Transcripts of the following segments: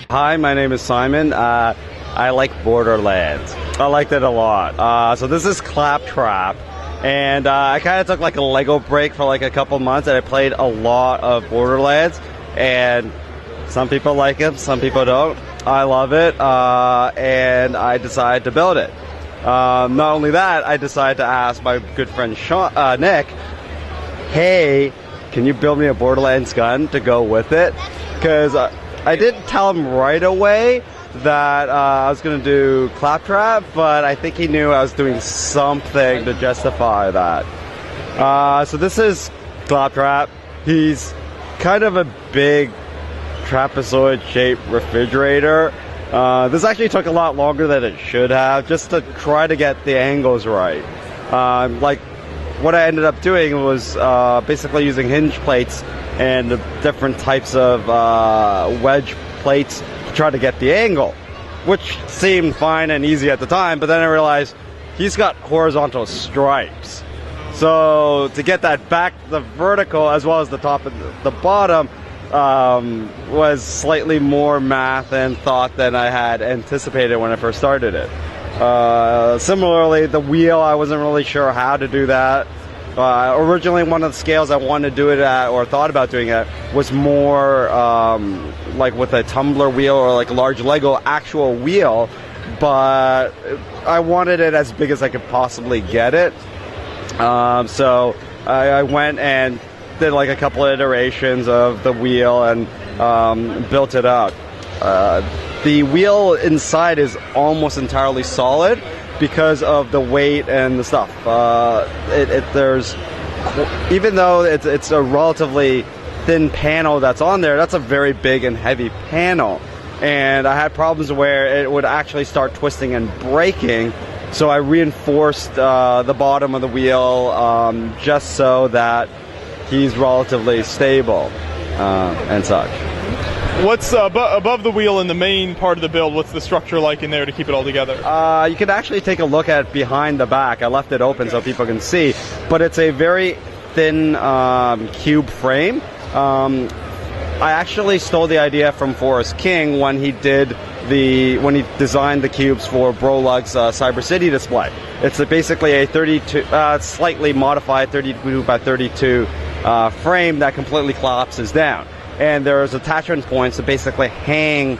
Hi, my name is Simon. I like Borderlands. I liked it a lot. So this is Claptrap. And I kind of took like a Lego break for like a couple months, and I played a lot of Borderlands. And some people like it, some people don't. I love it, and I decided to build it. Not only that, I decided to ask my good friend Nick, hey, can you build me a Borderlands gun to go with it? Because I didn't tell him right away that I was going to do Claptrap, but I think he knew I was doing something to justify that. So this is Claptrap. He's kind of a big trapezoid-shaped refrigerator. This actually took a lot longer than it should have, just to try to get the angles right. Like, what I ended up doing was basically using hinge plates and different types of wedge plates to try to get the angle, which seemed fine and easy at the time, but then I realized he's got horizontal stripes. So to get that back, the vertical as well as the top and the bottom, was slightly more math and thought than I had anticipated when I first started it. Similarly, the wheel, I wasn't really sure how to do that. Originally, one of the scales I wanted to do it at, or thought about doing it, was more like with a tumbler wheel or like a large Lego actual wheel, but I wanted it as big as I could possibly get it. So I went and did like a couple of iterations of the wheel and built it up. The wheel inside is almost entirely solid because of the weight and the stuff. There's, even though it's a relatively thin panel that's on there, that's a very big and heavy panel. And I had problems where it would actually start twisting and breaking. So I reinforced the bottom of the wheel just so that he's relatively stable and such. What's above the wheel in the main part of the build? What's the structure like in there to keep it all together? You can actually take a look at behind the back. I left it open so people can see, but it's a very thin cube frame. I actually stole the idea from Forrest King when he designed the cubes for Brolug's Cyber City display. It's basically a 32, slightly modified 32 by 32 frame that completely collapses down. And there's attachment points to basically hang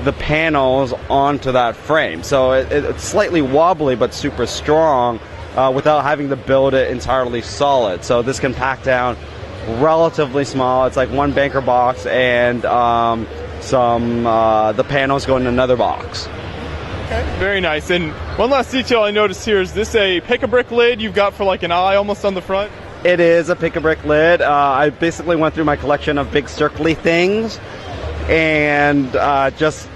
the panels onto that frame. So it's slightly wobbly but super strong without having to build it entirely solid. So this can pack down relatively small. It's like one banker box and the panels go in another box. Okay, very nice. And one last detail I noticed here, is this a pick-a-brick lid you've got for like an eye almost on the front? It is a pick-a-brick lid. I basically went through my collection of big circly things and just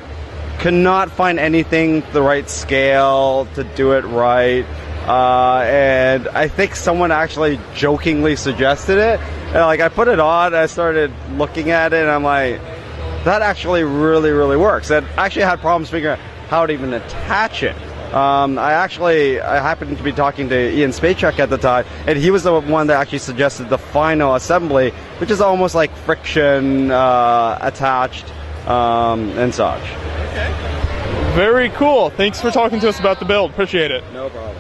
could not find anything the right scale to do it right. And I think someone actually jokingly suggested it. And like, I put it on, I started looking at it, and I'm like, that actually really, really works. And I actually had problems figuring out how to even attach it. I happened to be talking to Ian Spacek at the time, and he was the one that actually suggested the final assembly, which is almost like friction attached and such. Okay. Very cool. Thanks for talking to us about the build. Appreciate it. No problem.